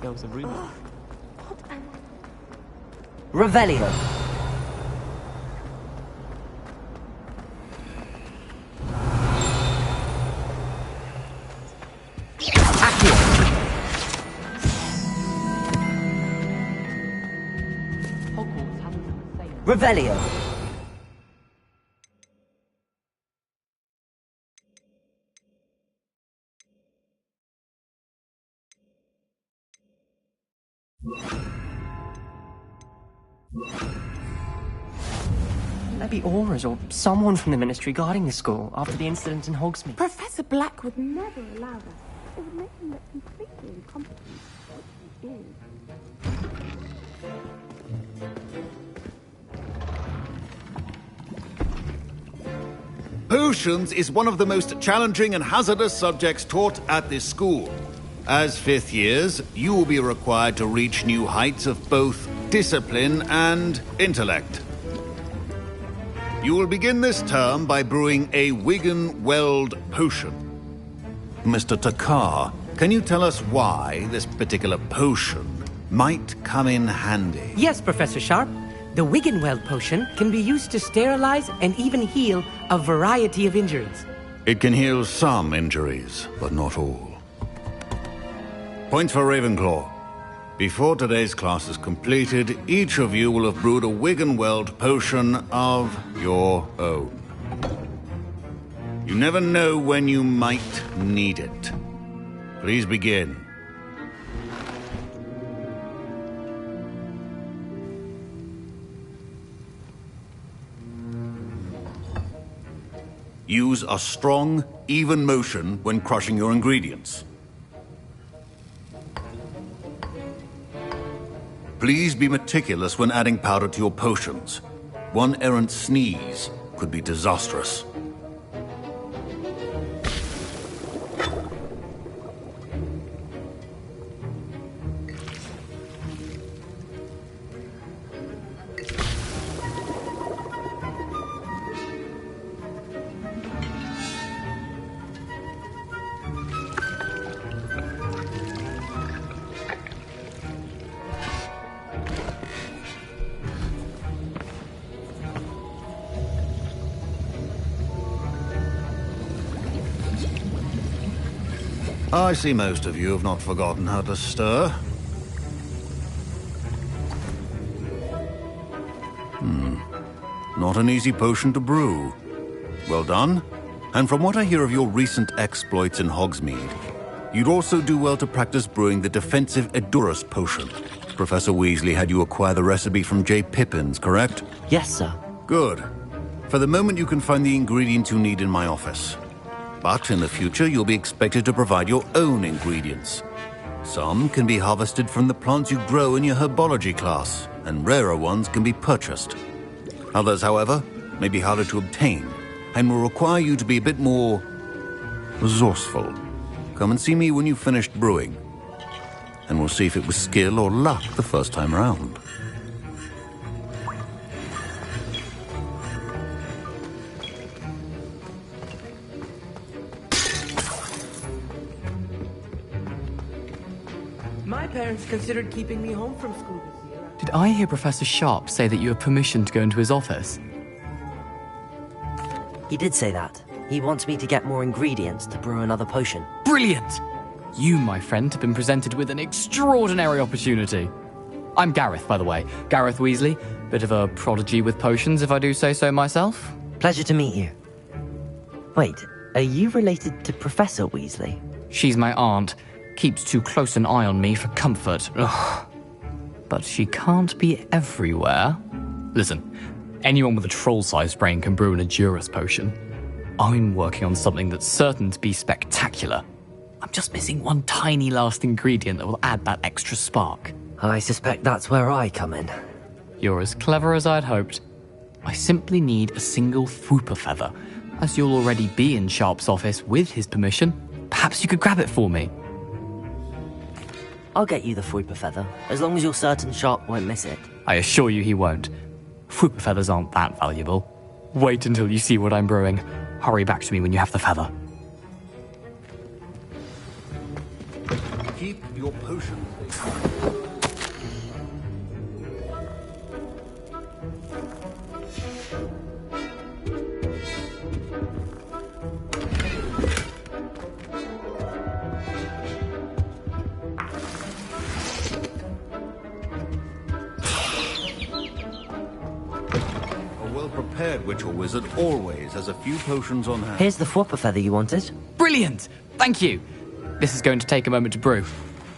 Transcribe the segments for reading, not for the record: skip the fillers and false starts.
There was a rumor. Revelio. Accio. Hogwarts has its insane. Revelio. Maybe Aura's or someone from the Ministry guarding the school after the incident in Hogsmeade. Professor Black would never allow that. It would make him look completely incompetent, which he is. Potions is one of the most challenging and hazardous subjects taught at this school. As fifth years, you will be required to reach new heights of both discipline and intellect. You will begin this term by brewing a Wiggenweld potion. Mr. Takar, can you tell us why this particular potion might come in handy? Yes, Professor Sharp. The Wiggenweld potion can be used to sterilize and even heal a variety of injuries. It can heal some injuries, but not all. Points for Ravenclaw. Before today's class is completed, each of you will have brewed a Wiggenweld potion of your own. You never know when you might need it. Please begin. Use a strong, even motion when crushing your ingredients. Please be meticulous when adding powder to your potions. One errant sneeze could be disastrous. I see most of you have not forgotten how to stir. Not an easy potion to brew. Well done. And from what I hear of your recent exploits in Hogsmeade, you'd also do well to practice brewing the defensive Edurus potion. Professor Weasley had you acquire the recipe from J. Pippins, correct? Yes, sir. Good. For the moment, you can find the ingredients you need in my office. But in the future, you'll be expected to provide your own ingredients. Some can be harvested from the plants you grow in your herbology class, and rarer ones can be purchased. Others, however, may be harder to obtain, and will require you to be a bit more resourceful. Come and see me when you've finished brewing, and we'll see if it was skill or luck the first time around. My parents considered keeping me home from school this year. Did I hear Professor Sharp say that you have permission to go into his office? He did say that. He wants me to get more ingredients to brew another potion. Brilliant! You, my friend, have been presented with an extraordinary opportunity. I'm Gareth, by the way. Gareth Weasley. Bit of a prodigy with potions, if I do say so myself. Pleasure to meet you. Wait, are you related to Professor Weasley? She's my aunt. Keeps too close an eye on me for comfort. Ugh. But she can't be everywhere. Listen, anyone with a troll-sized brain can brew an Edurus potion. I'm working on something that's certain to be spectacular. I'm just missing one tiny last ingredient that will add that extra spark. I suspect that's where I come in. You're as clever as I'd hoped. I simply need a single Fwooper feather. As you'll already be in Sharp's office with his permission, perhaps you could grab it for me. I'll get you the Fwooper feather, as long as you're certain Sharp won't miss it. I assure you he won't. Fwooper feathers aren't that valuable. Wait until you see what I'm brewing. Hurry back to me when you have the feather. Keep your potion. Prepared witch or wizard always has a few potions on hand. Here's the flopper feather you wanted. Brilliant! Thank you! This is going to take a moment to brew.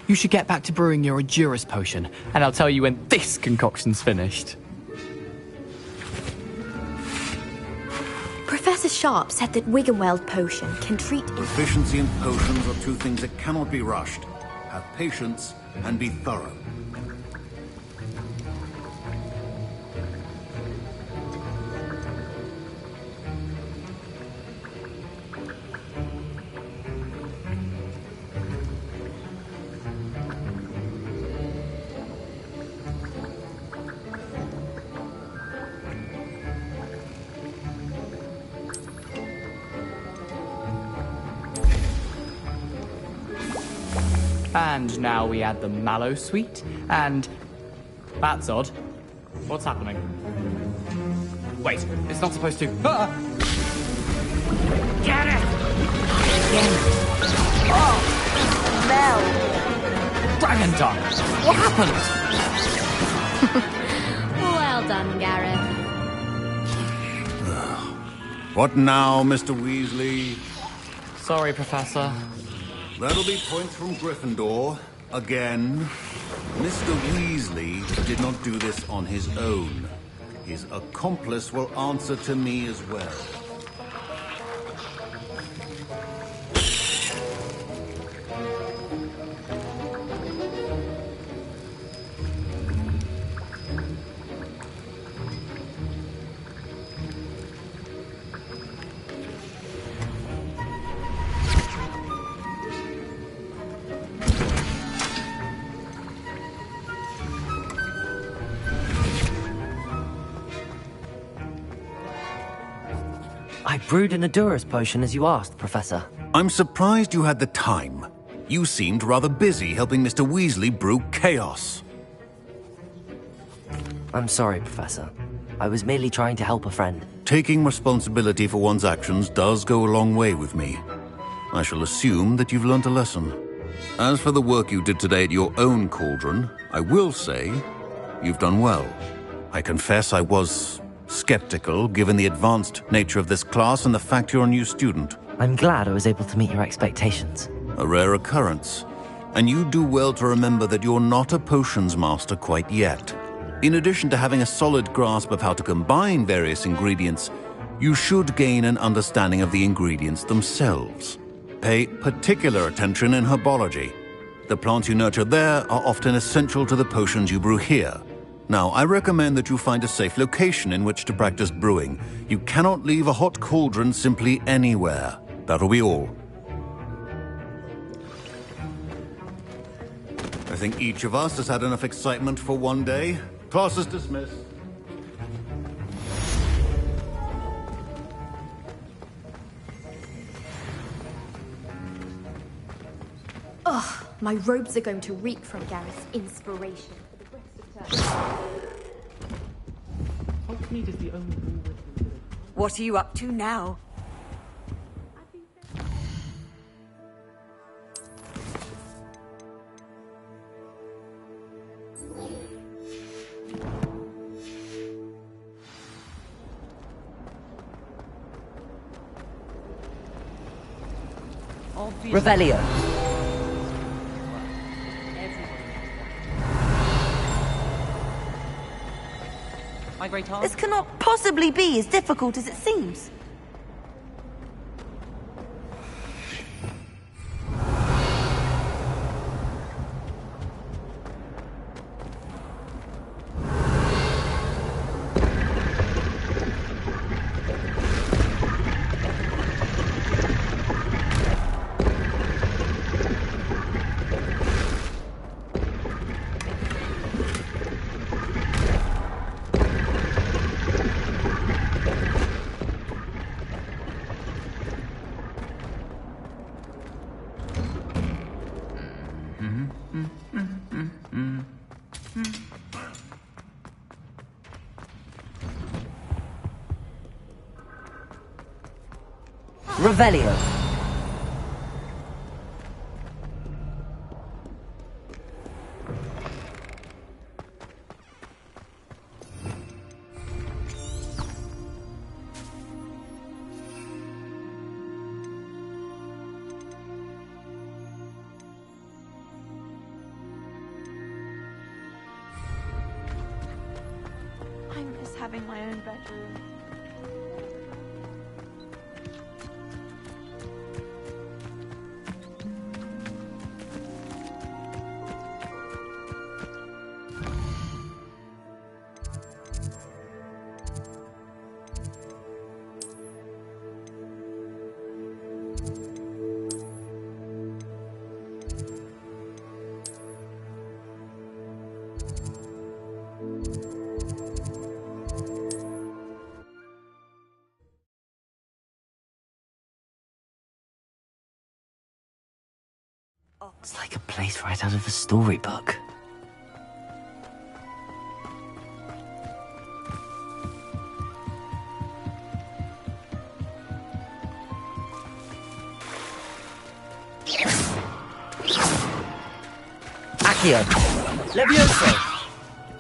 You should get back to brewing your Adurus potion, and I'll tell you when this concoction's finished. Professor Sharp said that Wiggenweld potion can treat... Proficiency and potions are two things that cannot be rushed. Have patience and be thorough. And now we add the mallow sweet, and... That's odd. What's happening? Wait, it's not supposed to... Ah! Get it! Oh, smell! Dragon tongue! What happened? Well done, Gareth. What now, Mr. Weasley? Sorry, Professor. That'll be points from Gryffindor. Again. Mr. Weasley did not do this on his own. His accomplice will answer to me as well. I brewed an Adurus potion as you asked, Professor. I'm surprised you had the time. You seemed rather busy helping Mr. Weasley brew chaos. I'm sorry, Professor. I was merely trying to help a friend. Taking responsibility for one's actions does go a long way with me. I shall assume that you've learnt a lesson. As for the work you did today at your own cauldron, I will say you've done well. I confess I was skeptical, given the advanced nature of this class and the fact you're a new student. I'm glad I was able to meet your expectations. A rare occurrence. And you do well to remember that you're not a potions master quite yet. In addition to having a solid grasp of how to combine various ingredients, you should gain an understanding of the ingredients themselves. Pay particular attention in herbology. The plants you nurture there are often essential to the potions you brew here. Now, I recommend that you find a safe location in which to practice brewing. You cannot leave a hot cauldron simply anywhere. That'll be all. I think each of us has had enough excitement for one day. Class is dismissed. Ugh, my robes are going to reek from Gareth's inspiration. What are you up to now? Revelio. This cannot possibly be as difficult as it seems. Revelio. I miss having my own bedroom. It's like a place right out of a storybook. Accio. Levioso.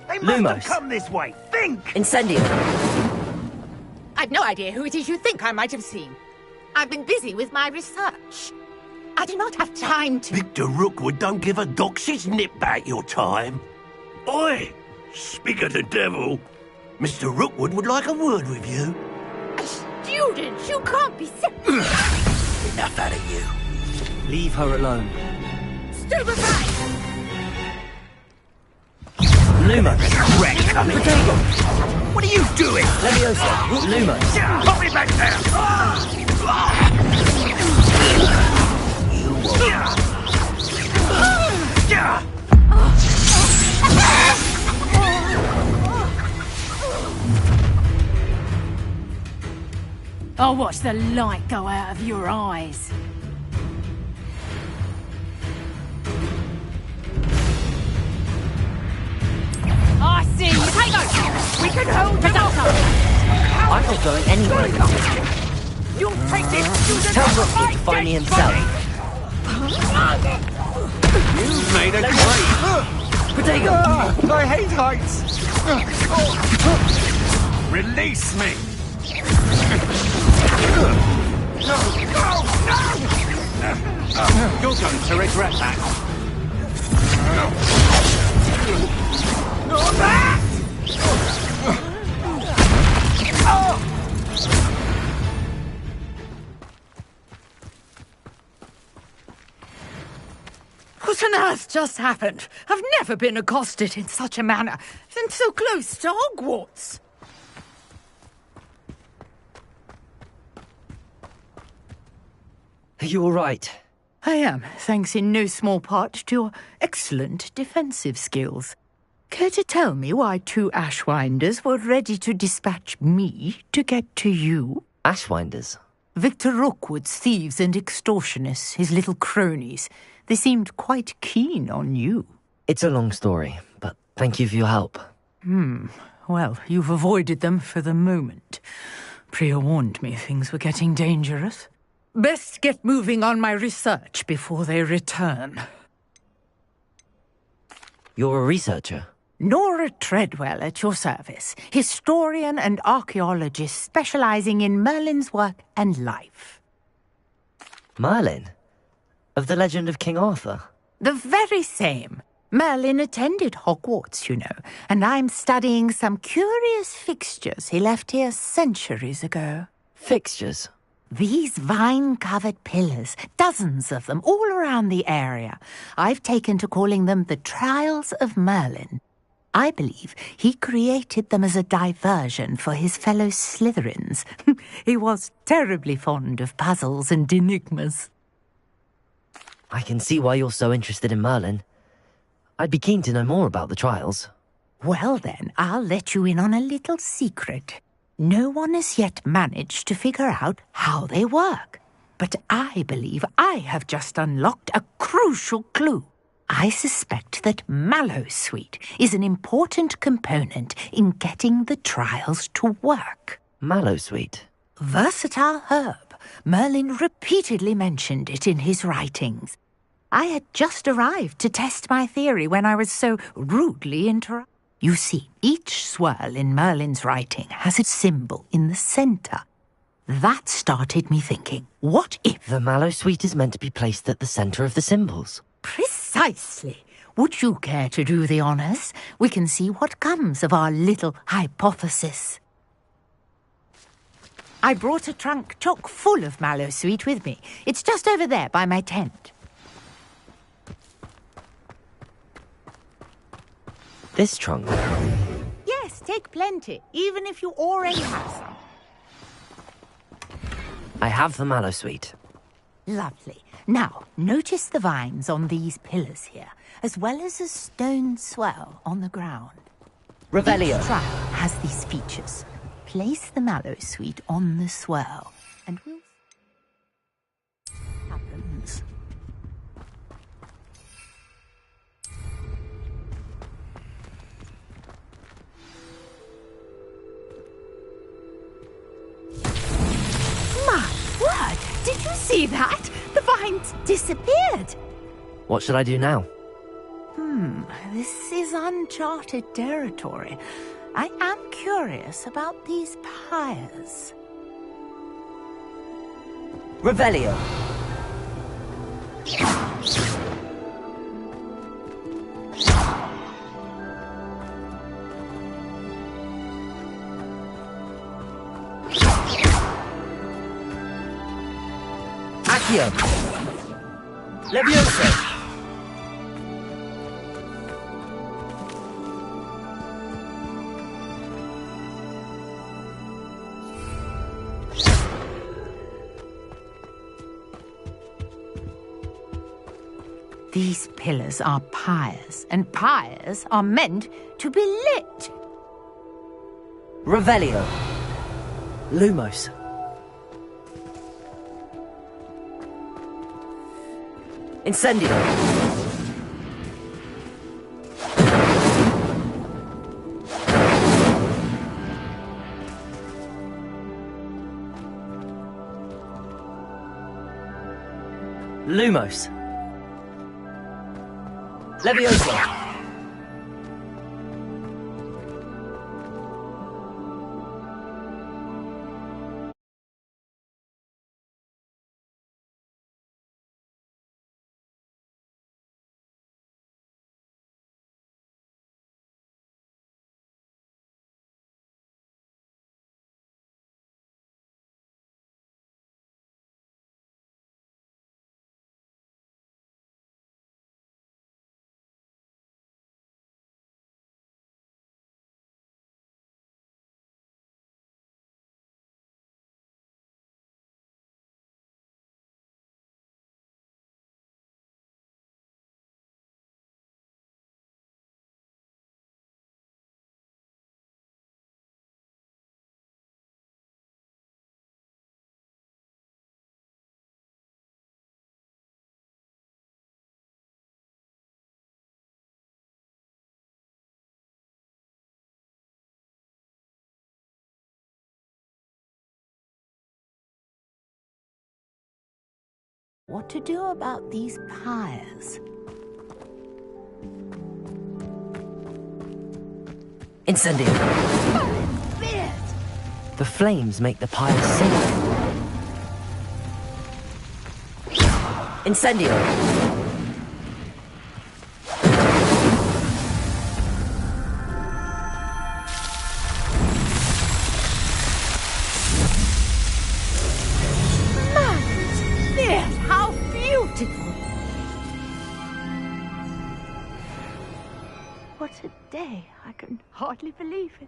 They must Lumos. have come this way. Think! Incendio. I've no idea who it is you think I might have seen. I've been busy with my research. I do not have time to... Victor Rookwood don't give a doxy's nip back your time. Oi! Speak of the devil. Mr. Rookwood would like a word with you. A student? You can't be serious. Enough out of you. Leave her alone. Stupefied! Lumos. Wreck coming. What are you doing? Levioso. Lumos. Put me back down! I'll watch the light go out of your eyes. I see you. Hang on! We can hold it up! I'm not going anywhere. You'll take this student Tell off Rookwood my to find me dead himself. body. You've made a grave. Protego. I hate heights. Release me. You're going to regret that. What on earth just happened? I've never been accosted in such a manner, and so close to Hogwarts. Are you all right? I am, thanks in no small part to your excellent defensive skills. Care to tell me why two Ashwinders were ready to dispatch me to get to you? Ashwinders. Victor Rookwood's thieves and extortionists, his little cronies. They seemed quite keen on you. It's a long story, but thank you for your help. Well, you've avoided them for the moment. Priya warned me things were getting dangerous. Best get moving on my research before they return. You're a researcher? Nora Treadwell at your service, historian and archaeologist specializing in Merlin's work and life. Merlin? Of the legend of King Arthur? The very same. Merlin attended Hogwarts, you know, and I'm studying some curious fixtures he left here centuries ago. Fixtures? These vine-covered pillars, dozens of them, all around the area. I've taken to calling them the Trials of Merlin. I believe he created them as a diversion for his fellow Slytherins. He was terribly fond of puzzles and enigmas. I can see why you're so interested in Merlin. I'd be keen to know more about the trials. Well then, I'll let you in on a little secret. No one has yet managed to figure out how they work. But I believe I have just unlocked a crucial clue. I suspect that Mallowsweet is an important component in getting the trials to work. Mallowsweet? Versatile herb, Merlin repeatedly mentioned it in his writings. I had just arrived to test my theory when I was so rudely interrupted. You see, each swirl in Merlin's writing has its symbol in the centre. That started me thinking, what if... The mallow sweet is meant to be placed at the centre of the symbols. Precisely. Would you care to do the honours? We can see what comes of our little hypothesis. I brought a trunk chock full of mallow sweet with me. It's just over there by my tent. This trunk? Yes, take plenty, even if you already have some. I have the mallow sweet. Lovely. Now, notice the vines on these pillars here, as well as a stone swell on the ground. Revelio. Each trial has these features. Place the mallow sweet on the swell, and we'll see what happens. My word! Did you see that? The vines disappeared. What should I do now? This is uncharted territory. I am curious about these pyres. Revelio. Accio. Levioso. These pillars are pyres, and pyres are meant to be lit. Revelio. Lumos. Incendio. Lumos. Leviosa. What to do about these pyres? Incendio. The flames make the pyre sing. Incendio. What a day. I can hardly believe it.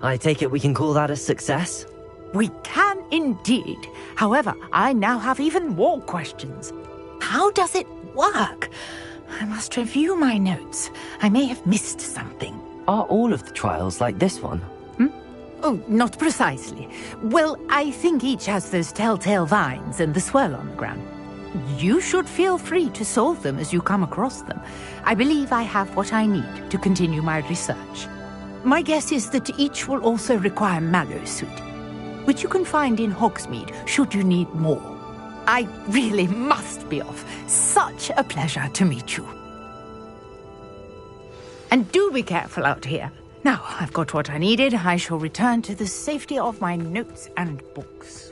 I take it we can call that a success? We can indeed. However, I now have even more questions. How does it work? I must review my notes. I may have missed something. Are all of the trials like this one? Oh, not precisely. Well, I think each has those telltale vines and the swirl on the ground. You should feel free to solve them as you come across them. I believe I have what I need to continue my research. My guess is that each will also require mallowsweet, which you can find in Hogsmeade should you need more. I really must be off. Such a pleasure to meet you. And do be careful out here. Now, I've got what I needed. I shall return to the safety of my notes and books.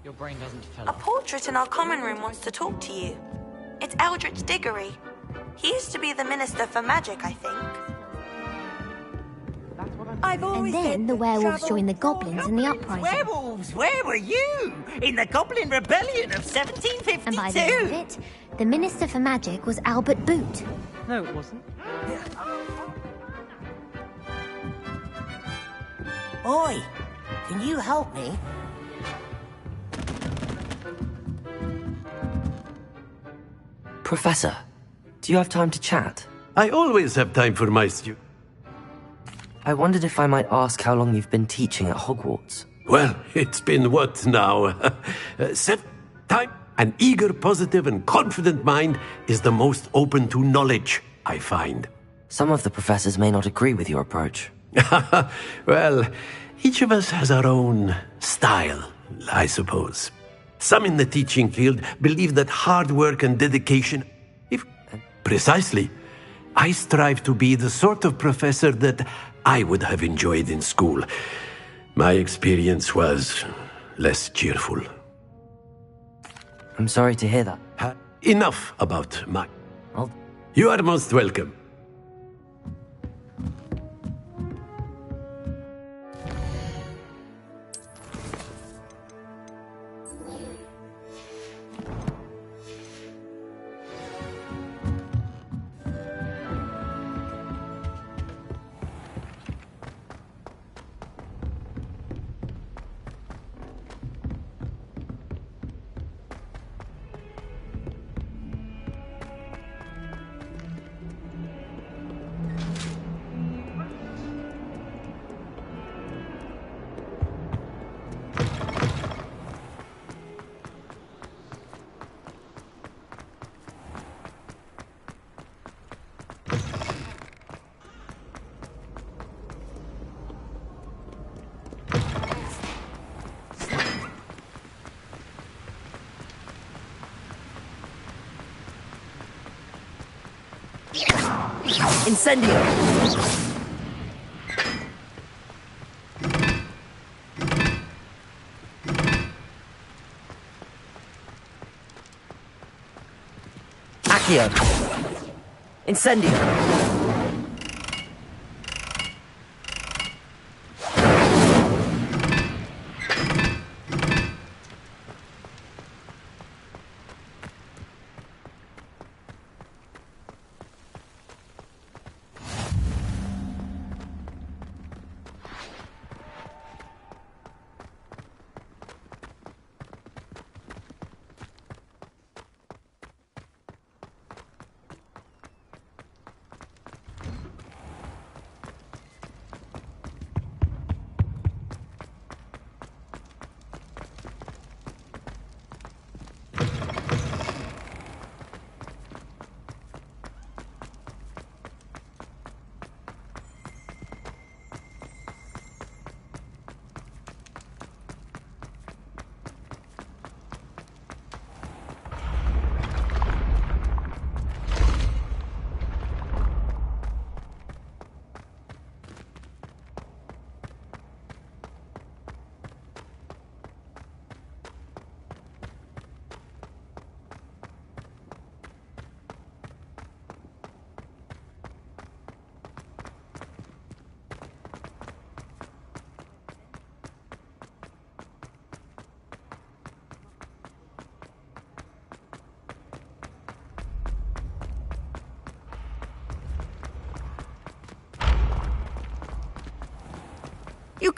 Your brain doesn't fill A up. portrait in our common room wants to talk to you. It's Eldritch Diggory. He used to be the Minister for Magic, I think. And then the werewolves joined the goblins in the uprising. Werewolves, where were you? In the Goblin Rebellion of 1752. And by the end of it, the Minister for Magic was Albert Boot. No, it wasn't. Oi, can you help me? Professor, do you have time to chat? I always have time for my students. I wondered if I might ask how long you've been teaching at Hogwarts. Well, it's been what now? 7 time. An eager, positive, and confident mind is the most open to knowledge, I find. Some of the professors may not agree with your approach. Well, each of us has our own style, I suppose. Some in the teaching field believe that hard work and dedication... Precisely. I strive to be the sort of professor that I would have enjoyed in school. My experience was less cheerful. I'm sorry to hear that. Enough about my... I'll... You are most welcome. Incendio! Accio! Incendio!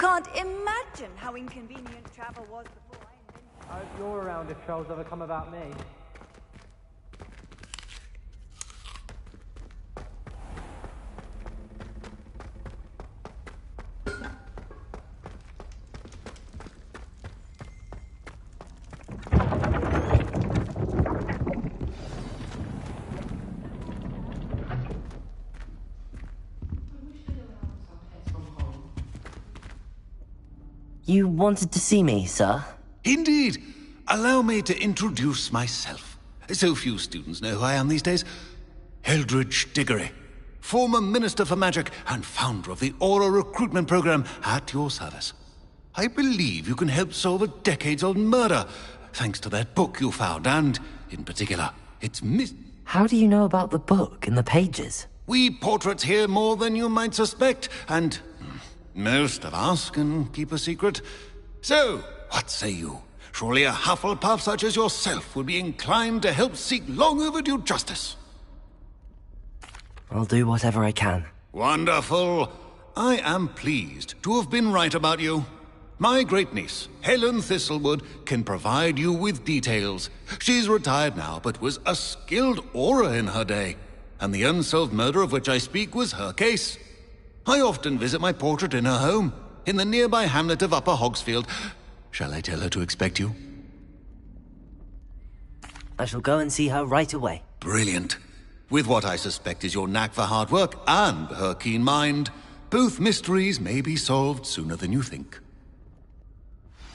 can't imagine how inconvenient travel was before I invented. I hope you're around if trolls ever come about me. You wanted to see me, sir? Indeed. Allow me to introduce myself. So few students know who I am these days. Eldridge Diggory, former Minister for Magic and founder of the Aura Recruitment Program at your service. I believe you can help solve a decades-old murder, thanks to that book you found, and, in particular, its How do you know about the book and the pages? We portraits here more than you might suspect, and most of us can keep a secret. So, what say you? Surely a Hufflepuff such as yourself would be inclined to help seek long overdue justice. I'll do whatever I can. Wonderful. I am pleased to have been right about you. My great-niece, Helen Thistlewood, can provide you with details. She's retired now, but was a skilled aura in her day. And the unsolved murder of which I speak was her case. I often visit my portrait in her home, in the nearby hamlet of Upper Hogsfield. Shall I tell her to expect you? I shall go and see her right away. Brilliant. With what I suspect is your knack for hard work and her keen mind, both mysteries may be solved sooner than you think.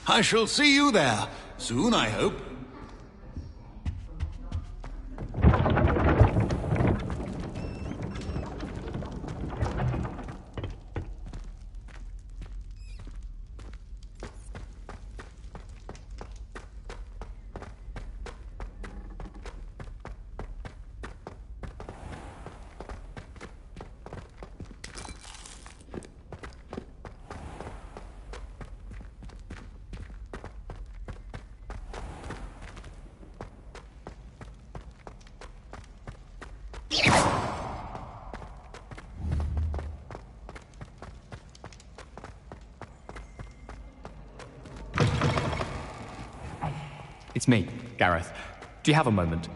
I shall see you there, soon I hope. It's me, Gareth. Do you have a moment?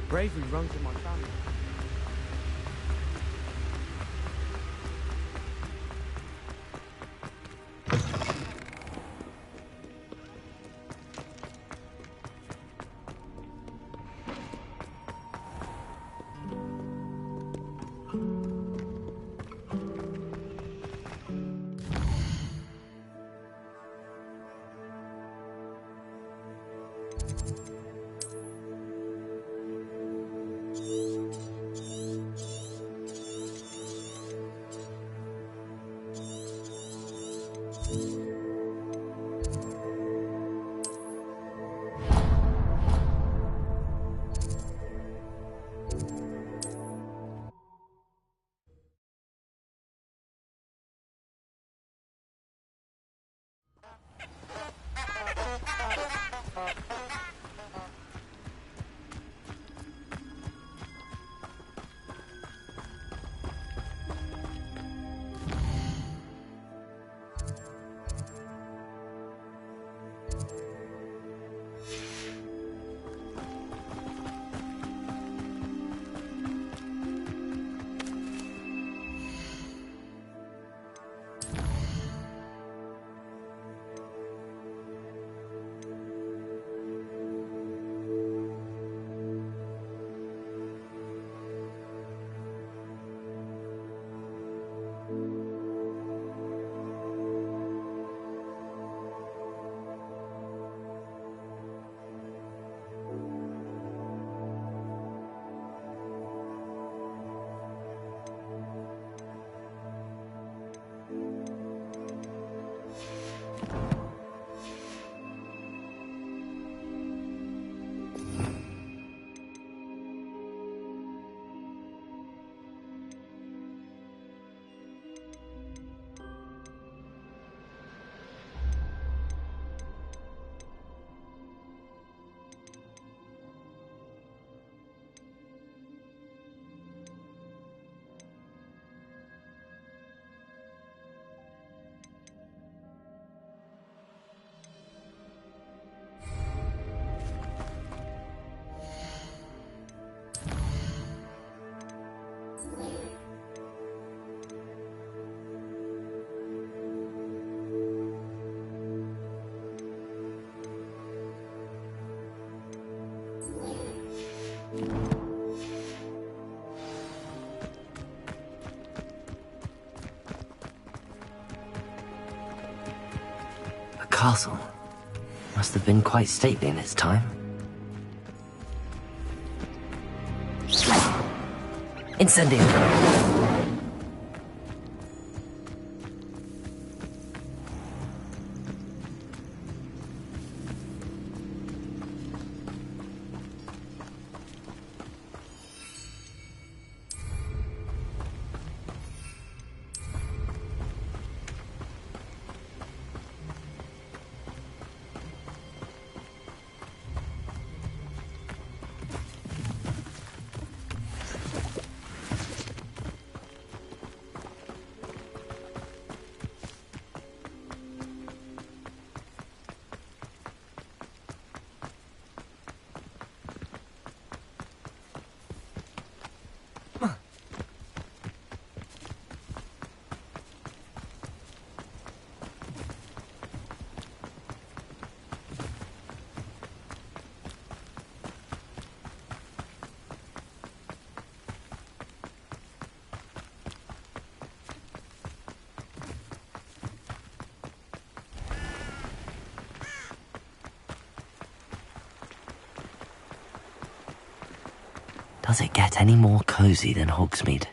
Bravery runs in my family. A castle. Must have been quite stately in its time. Incendio! Does it get any more cozy than Hogsmeade?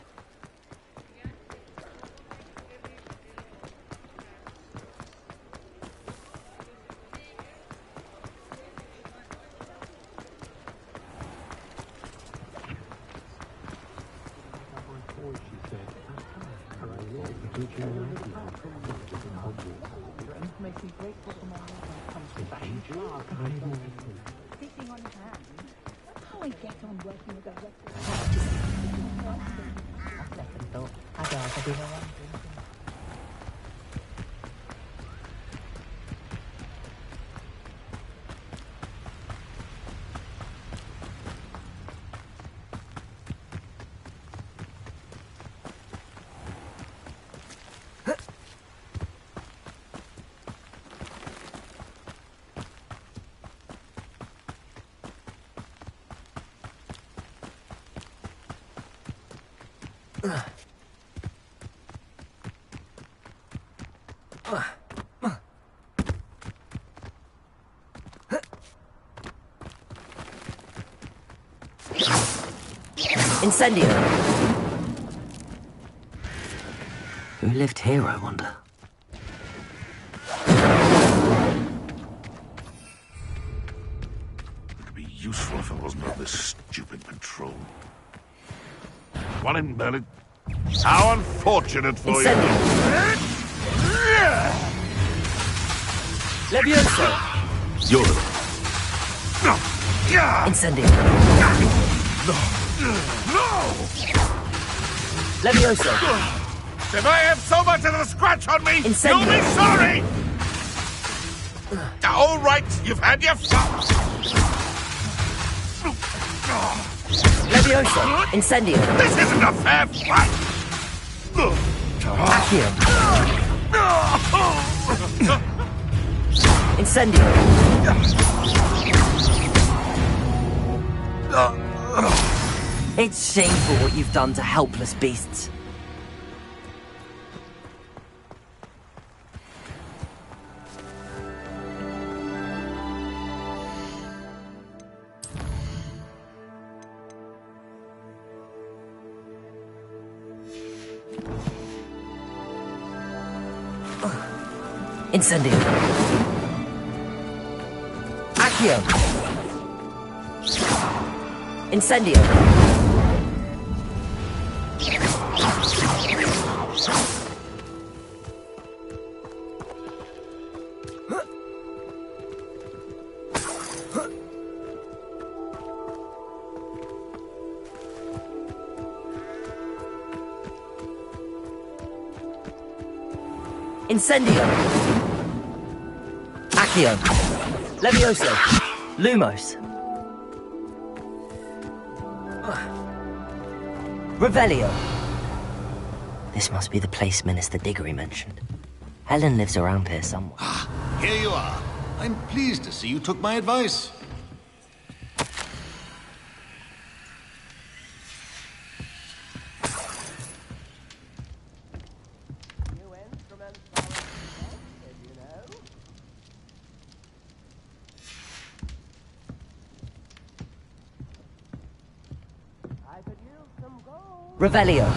Incendio! Who lived here, I wonder? It'd be useful if I wasn't on this stupid patrol. One in Merlin. How unfortunate for you! Levioso! You're Incendio! No! Levioso! If I have so much as a scratch on me, Incendio! you'll be sorry! All right, you've had your fun. Levioso! Incendio! This isn't a fair fight! Accio! Incendio! It's shameful what you've done to helpless beasts. Incendio! Accio! Incendio! Incendio! Accio! Levioso! Lumos! Revelio! This must be the place Minister Diggory mentioned. Helen lives around here somewhere. Here you are. I'm pleased to see you took my advice. Revelio.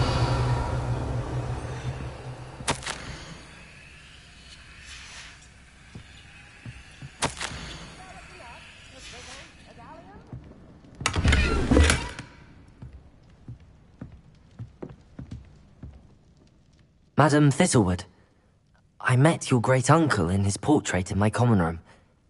Madam Thistlewood, I met your great-uncle in his portrait in my common room.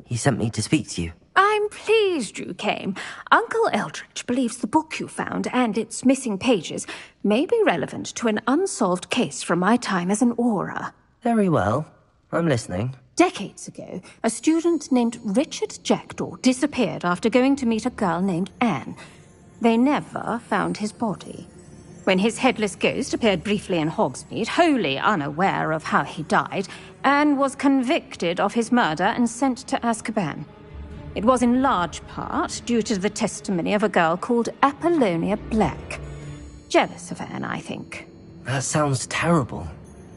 He sent me to speak to you. I'm pleased you came. Uncle Eldridge believes the book you found and its missing pages may be relevant to an unsolved case from my time as an Auror. Very well. I'm listening. Decades ago, a student named Richard Jackdaw disappeared after going to meet a girl named Anne. They never found his body. When his headless ghost appeared briefly in Hogsmeade, wholly unaware of how he died, Anne was convicted of his murder and sent to Azkaban. It was in large part due to the testimony of a girl called Apollonia Black. Jealous of Anne, I think. That sounds terrible,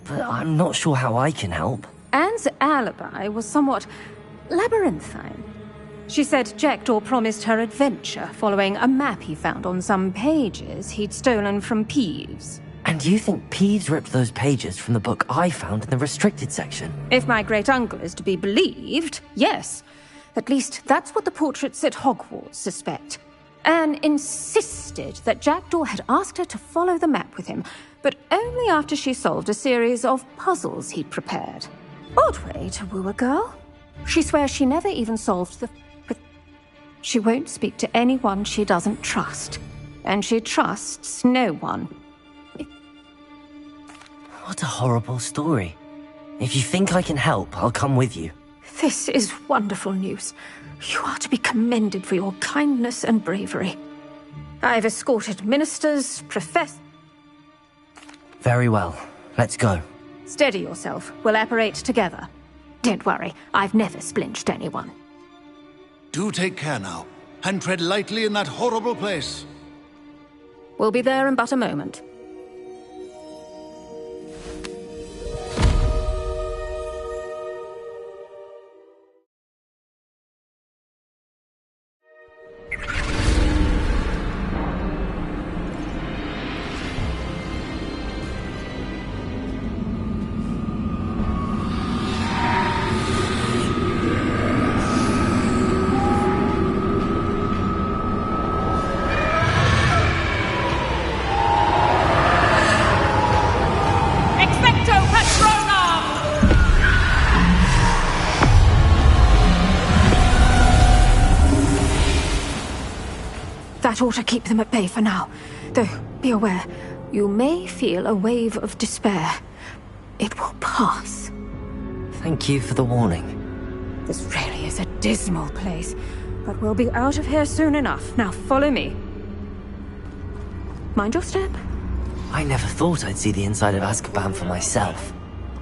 but I'm not sure how I can help. Anne's alibi was somewhat labyrinthine. She said Jackdaw promised her adventure following a map he found on some pages he'd stolen from Peeves. And you think Peeves ripped those pages from the book I found in the restricted section? If my great-uncle is to be believed, yes. At least that's what the portraits at Hogwarts suspect. Anne insisted that Jackdaw had asked her to follow the map with him, but only after she solved a series of puzzles he'd prepared. Odd way to woo a girl. She swears she never even solved the... She won't speak to anyone she doesn't trust. And she trusts no one. What a horrible story. If you think I can help, I'll come with you. This is wonderful news. You are to be commended for your kindness and bravery. I've escorted ministers, professors... Very well. Let's go. Steady yourself. We'll apparate together. Don't worry, I've never splinched anyone. Do take care now, and tread lightly in that horrible place. We'll be there in but a moment. That ought to keep them at bay for now. Though, be aware, you may feel a wave of despair. It will pass. Thank you for the warning. This really is a dismal place, but we'll be out of here soon enough. Now follow me. Mind your step. I never thought I'd see the inside of Azkaban for myself.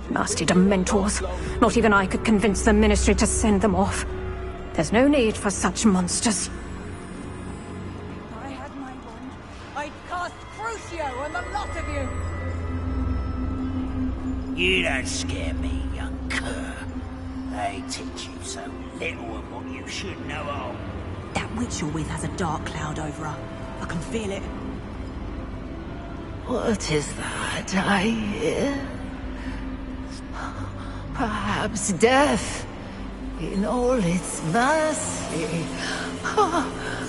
Nasty Dementors. Not even I could convince the Ministry to send them off. There's no need for such monsters. And the lot of you! You don't scare me, young cur. They teach you so little of what you should know of. That witch you're with has a dark cloud over her. I can feel it. What is that I hear? Perhaps death, in all its mercy,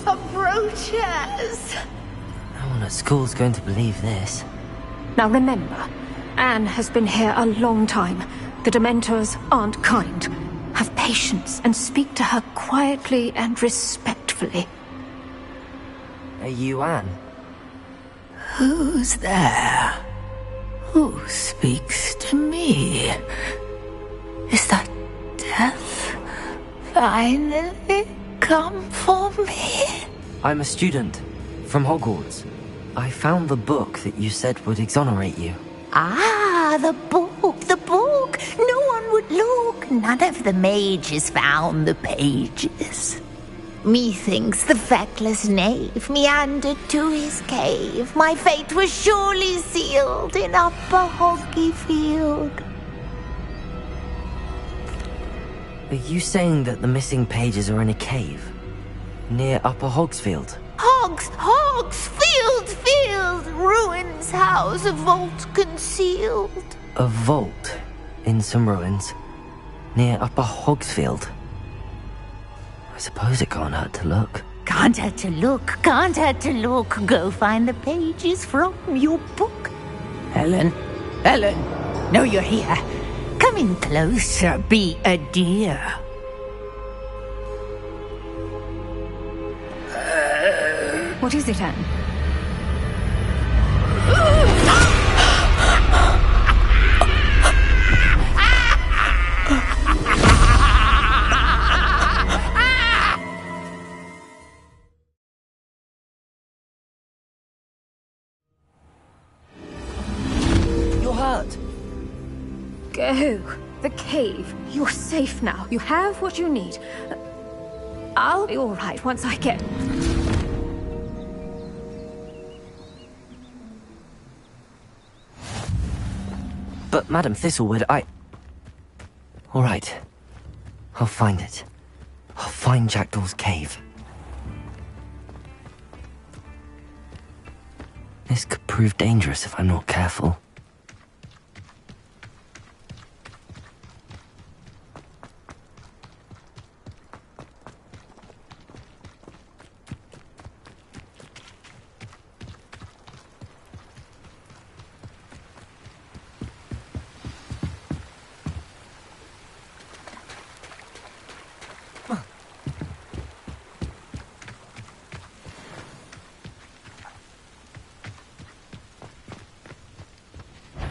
approaches. No one at school's going to believe this. Now remember, Anne has been here a long time. The Dementors aren't kind. Have patience and speak to her quietly and respectfully. Are you Anne? Who's there? Who speaks to me? Is that death finally come for me? I'm a student from Hogwarts. I found the book that you said would exonerate you. Ah, the book, the book! No one would look. None of the mages found the pages. Methinks the feckless knave meandered to his cave. My fate was surely sealed in Upper Hoggyfield. Are you saying that the missing pages are in a cave? Near Upper Hogsfield? Hoggyfield! Hogs! Field! Ruins house, a vault concealed. A vault in some ruins near Upper Hogsfield. I suppose it can't hurt to look. Can't hurt to look. Go find the pages from your book. Helen, no, you're here. Come in closer, be a dear. What is it, Anne? You're hurt. Go. The cave. You're safe now. You have what you need. I'll be all right once I get... But, Madam Thistlewood, All right. I'll find it. I'll find Jackdaw's cave. This could prove dangerous if I'm not careful.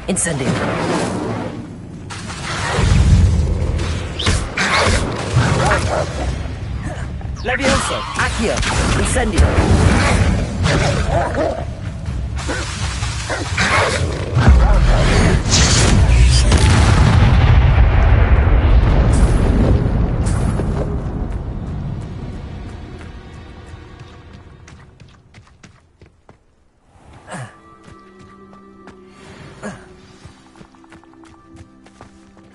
Incendio. Levioso. Accio. Incendio.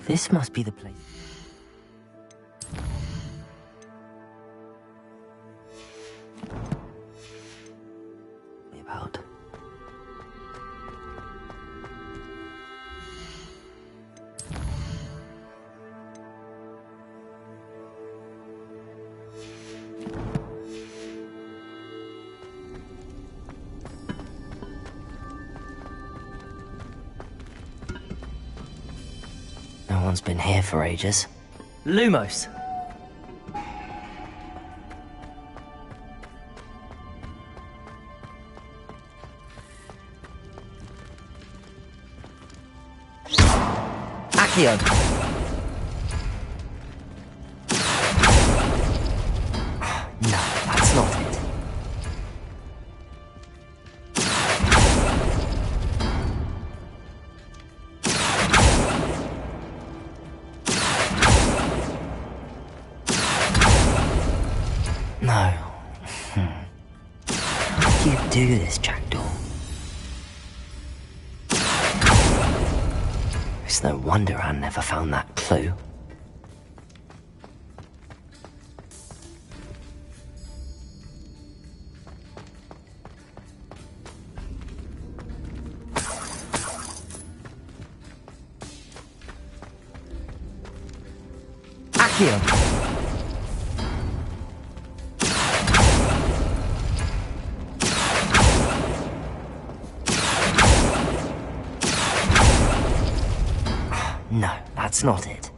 This must be the place. About. No one's been here for ages. Lumos! Accio! No, that's not it. No. How do you do this, Jackdaw? It's no wonder I never found that clue. Accio! No, that's not it.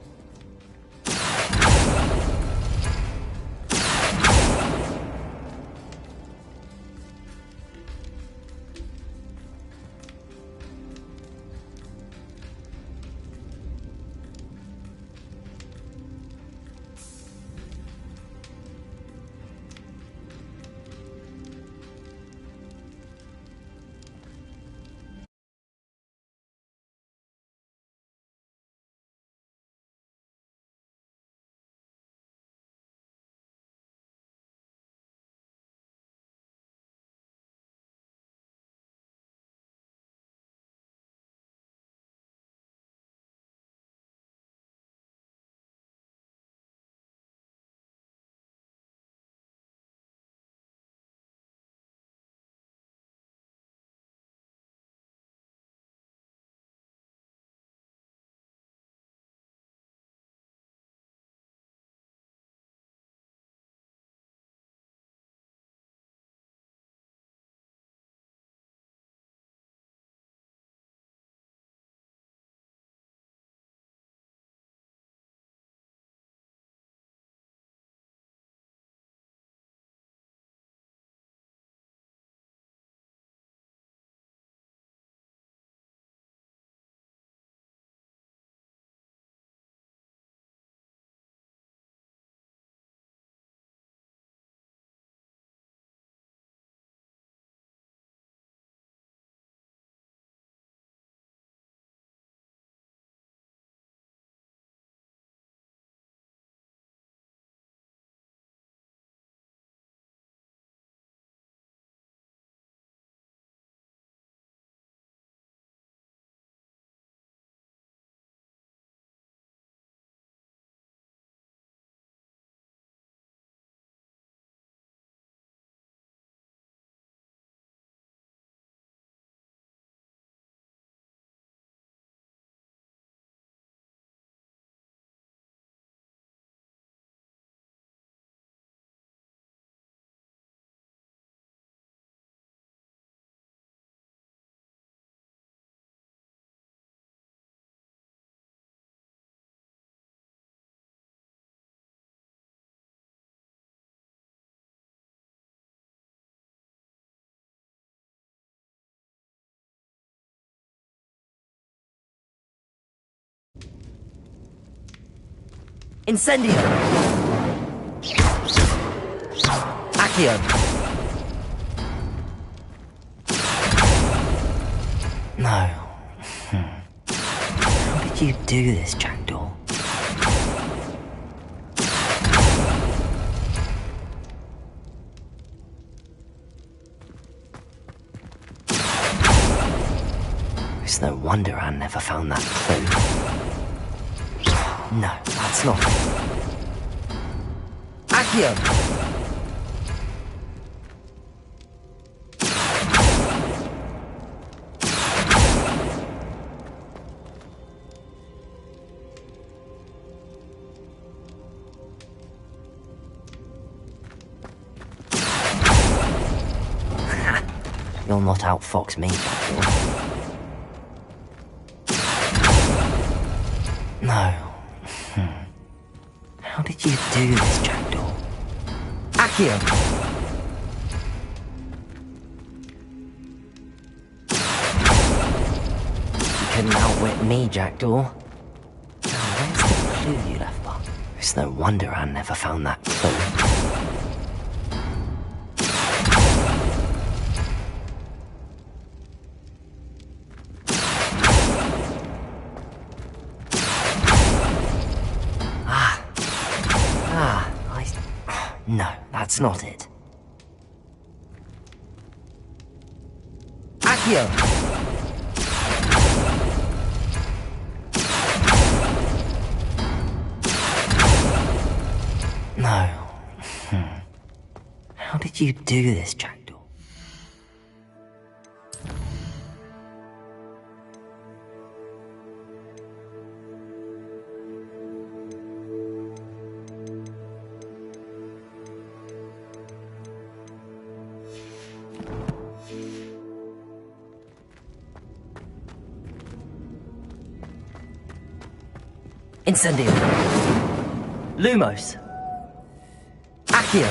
Incendio! Accio! No. How did you do this, Jackdaw? It's no wonder Anne never found that clue. No, that's not it. Accio! You'll not outfox me, Jackdaw. No. How did you do this, Jackdaw? Accio! You couldn't outwit me, Jackdaw. Now, where's the clue you left behind? It's no wonder Anne never found that clue. No, that's not it. Accio! No. How did you do this, Jackdaw? Incendio! Lumos! Accio!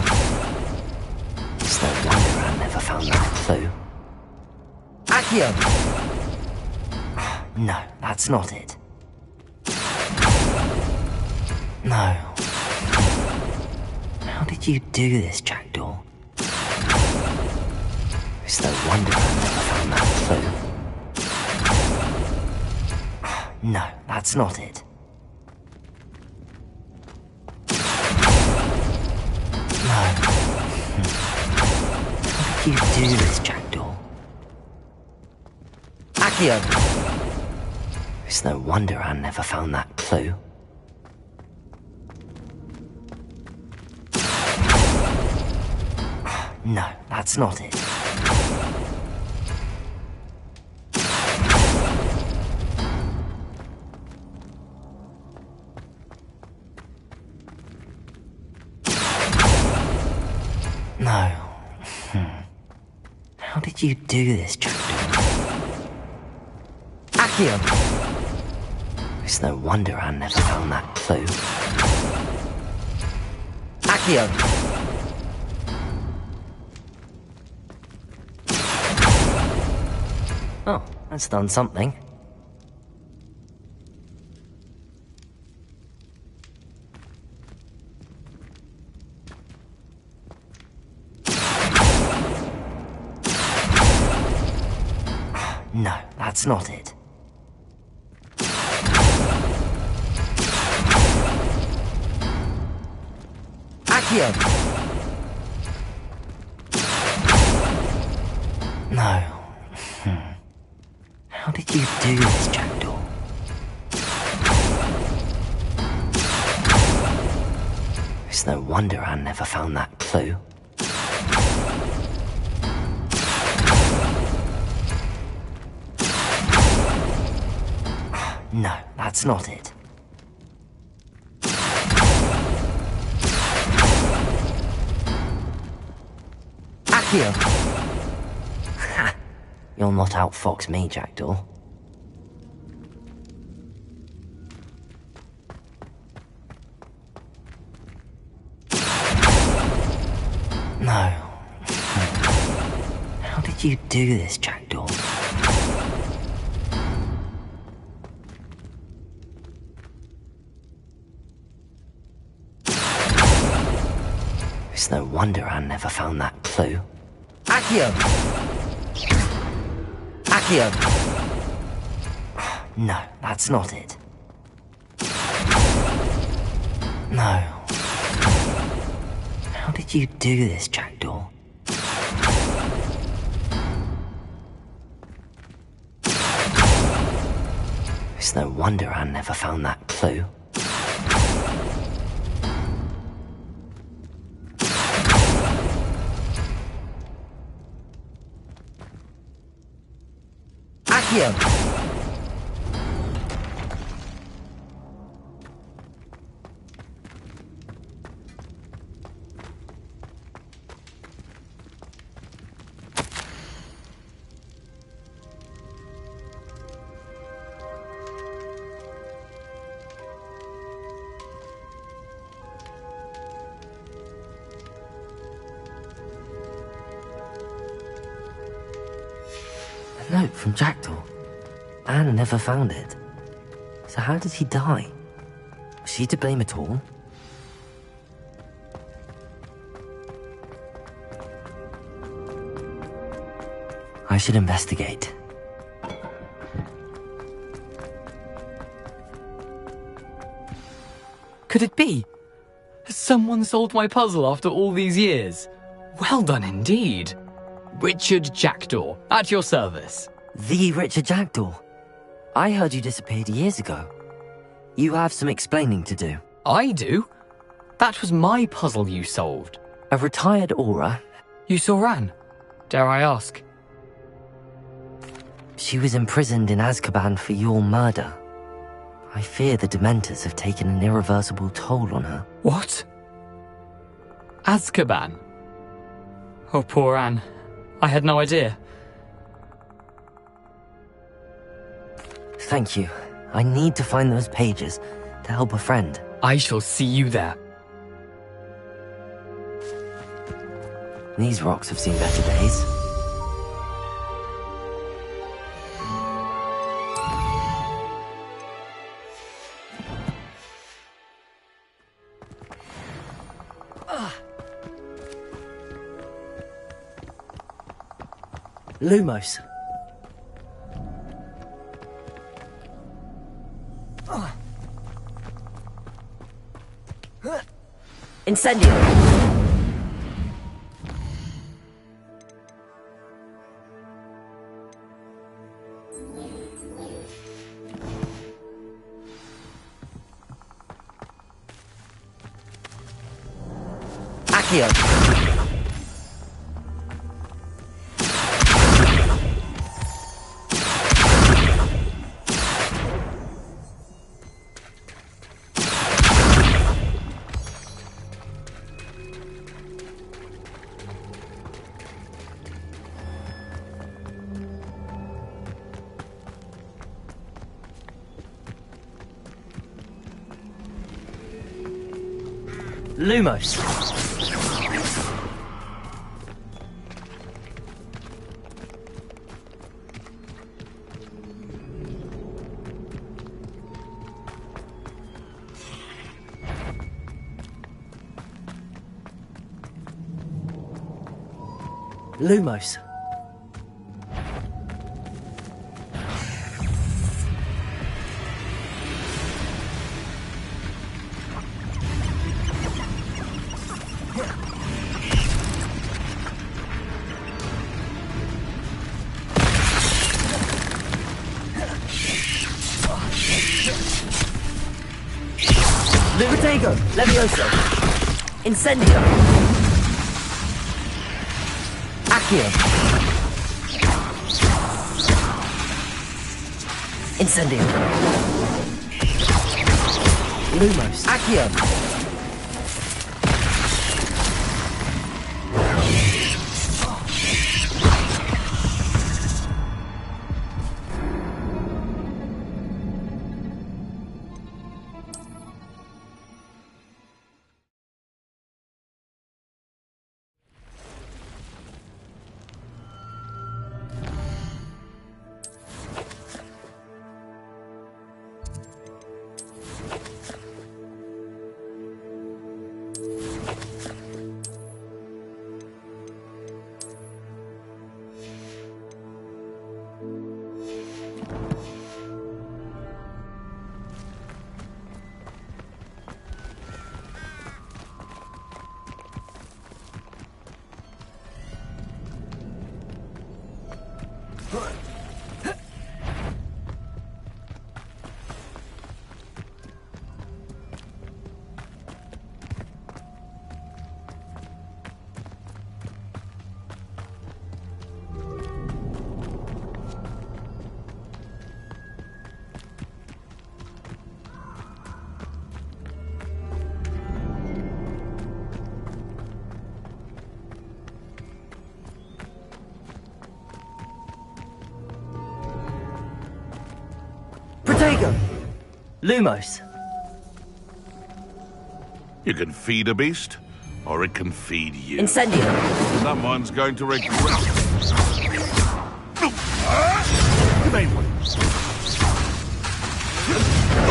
It's no wonder I never found that clue. Accio! No, that's not it. No. How did you do this, Jackdaw? It's no wonder I never found that clue. No, that's not it. How did you do this, Jackdaw? Accio! It's no wonder I never found that clue. No, that's not it. No. How did you do this, Jackdaw? Accio! It's no wonder I never found that clue. Accio! Oh, that's done something. No, that's not it. Accio! No. How did you do this, Jackdaw? It's no wonder I never found that clue. No, that's not it. Accio! Ha! You'll not outfox me, Jackdaw. No. How did you do this, Jackdaw? It's no wonder Anne never found that clue. Accio! Accio! No, that's not it. No. How did you do this, Jackdaw? It's no wonder Anne never found that clue. Accio! A note from Jackdaw. Anne never found it. So how did he die? Was she to blame at all? I should investigate. Could it be? Has someone solved my puzzle after all these years? Well done indeed. Richard Jackdaw, at your service. The Richard Jackdaw? I heard you disappeared years ago. You have some explaining to do. I do? That was my puzzle you solved. A retired aura? You saw Anne? Dare I ask? She was imprisoned in Azkaban for your murder. I fear the Dementors have taken an irreversible toll on her. What? Azkaban? Oh, poor Anne. I had no idea. Thank you. I need to find those pages to help a friend. I shall see you there. These rocks have seen better days. Lumos. Incendio. Accio. Lumos. Lumos. Libertago, Levioso, Incendio, Accio, Incendio, Lumos, Accio. Lumos. You can feed a beast, or it can feed you. Incendio. Someone's going to regret. You made one.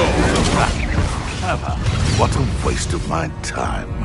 Oh, what a waste of my time.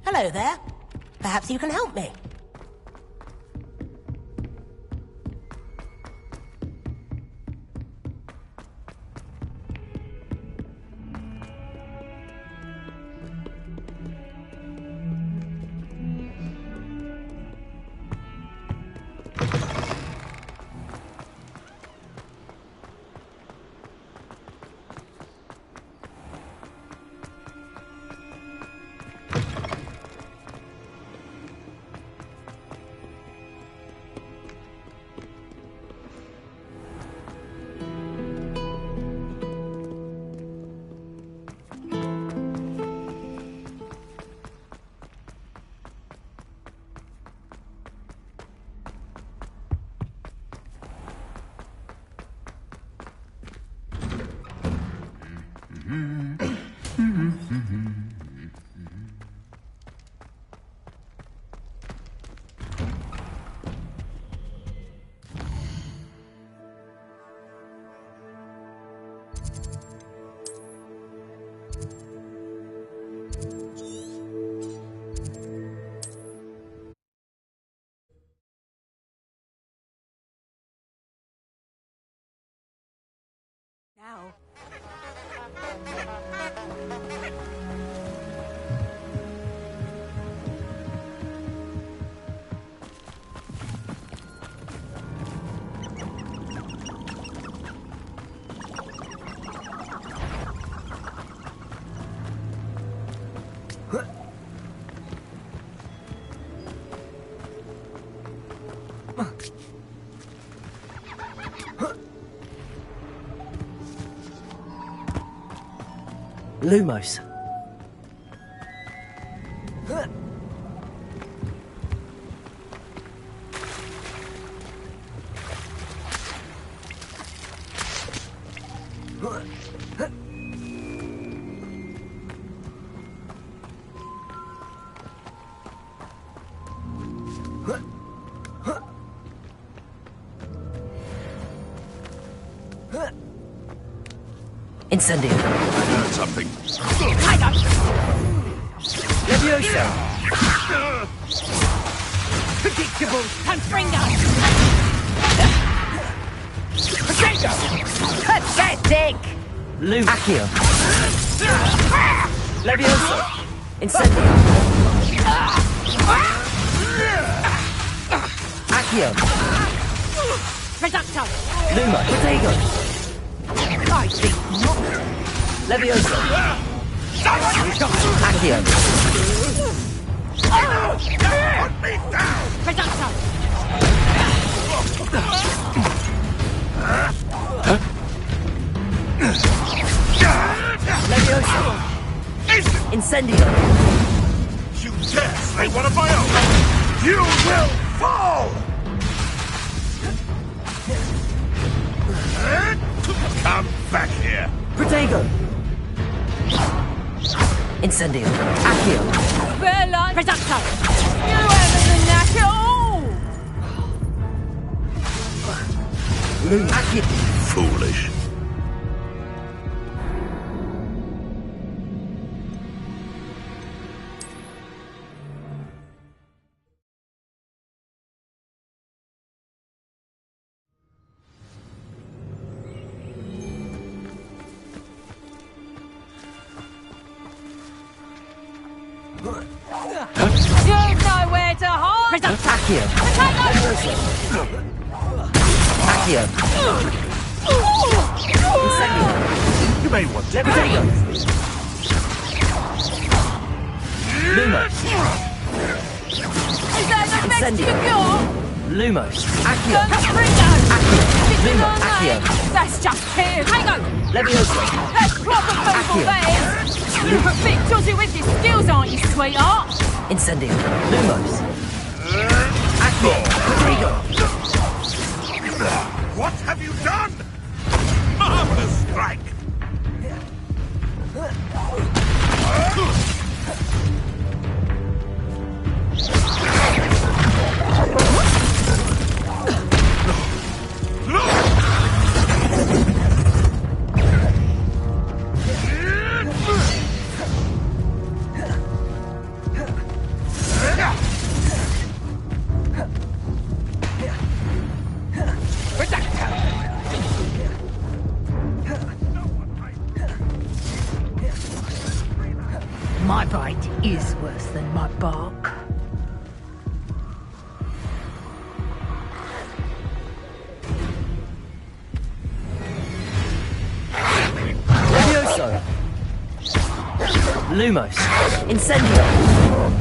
Hello there. Perhaps you can help me. Now. Lumos. Incendio. I heard something. Leviosa. Predictable. Confringo. Crescendo. Pathetic. Lum. Accio. Leviosa. Incendio. Accio. Reducto. Luma. Protego. I think not. Leviosa. Accio. Put me down! Leviosa. Incendio. You dare slay one of my own! You will fall! Come back here! Protego. Incendio. Accio. Bella Reducto! You haven't the knack at all! Accio. Foolish. You've nowhere to hide! Accio. Accio. Incendio. You may want to. Protego. Lumos. Is that the best Incendio. you got? Lumos. Accio. Ringo! Accio. Lumos. Accio. That's just here. Tango! Leviosa. That's proper people, that is! You're a bit dodgy with your skills, aren't you, sweetheart? Incendio. Lumos. Accio. Protego. What have you done? Marvelous strike! My bite is worse than my bark. Levioso. Lumos. Incendio.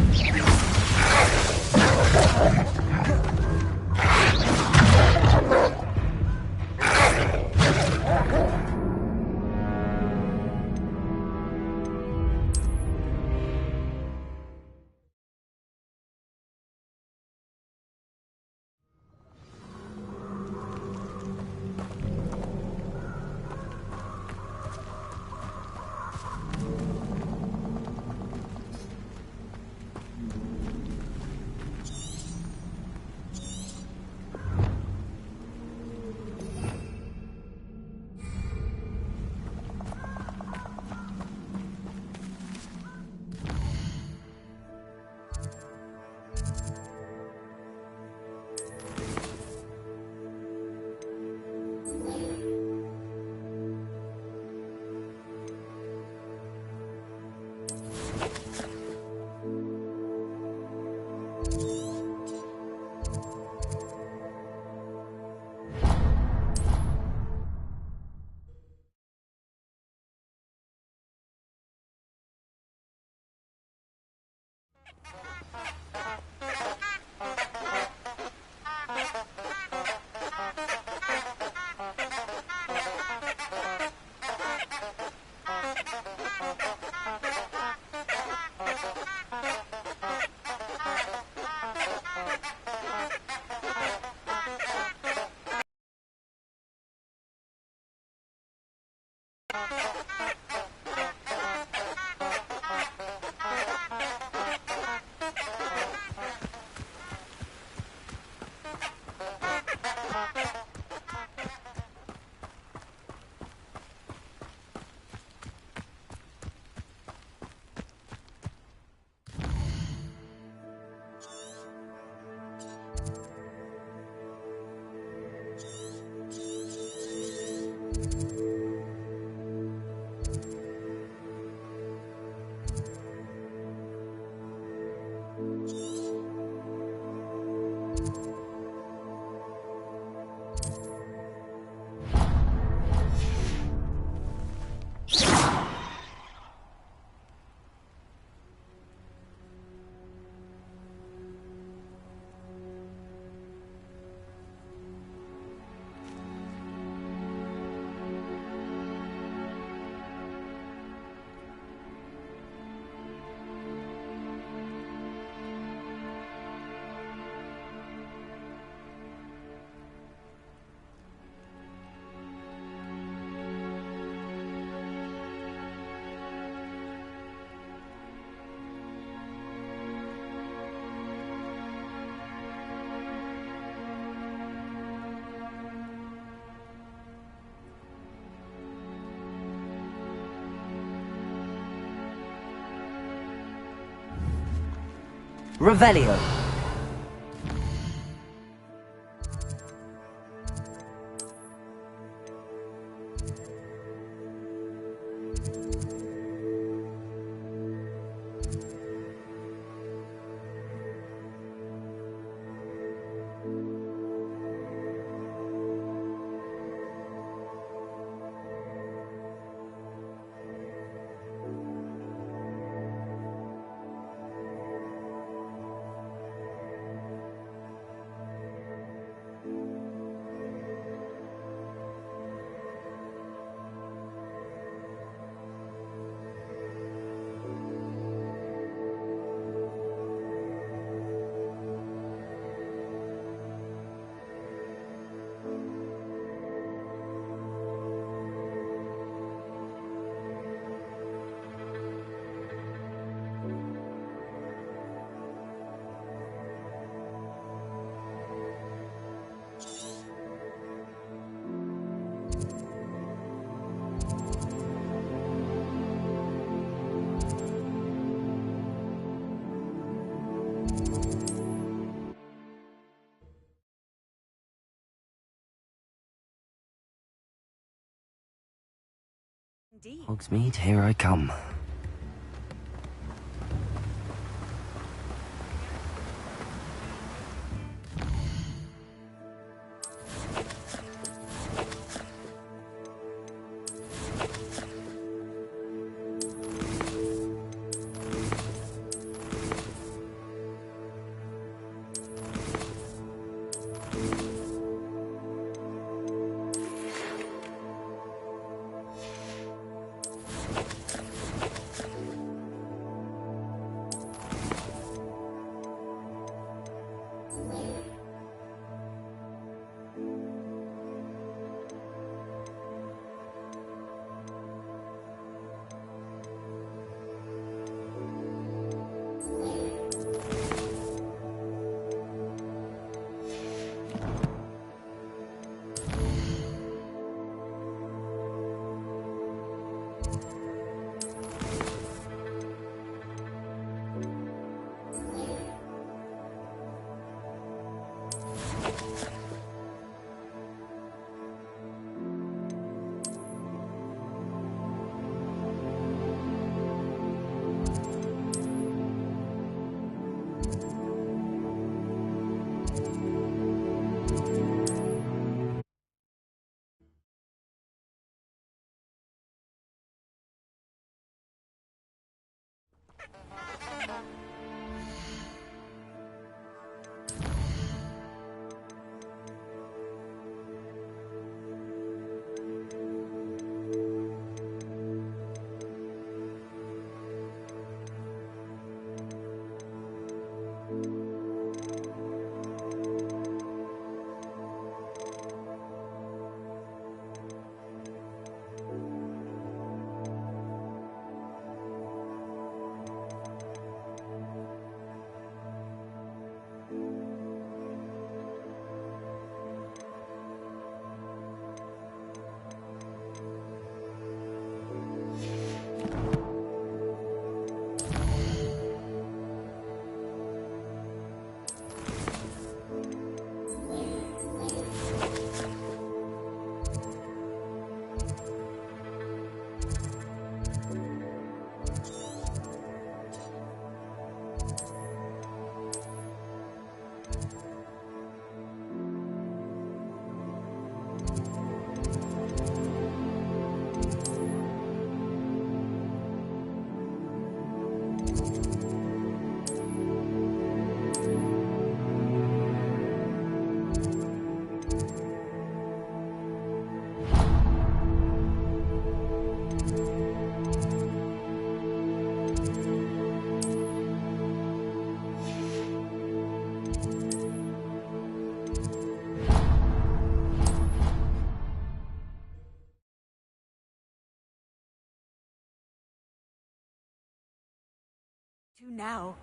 Revelio. Hogsmeade, here I come. To now,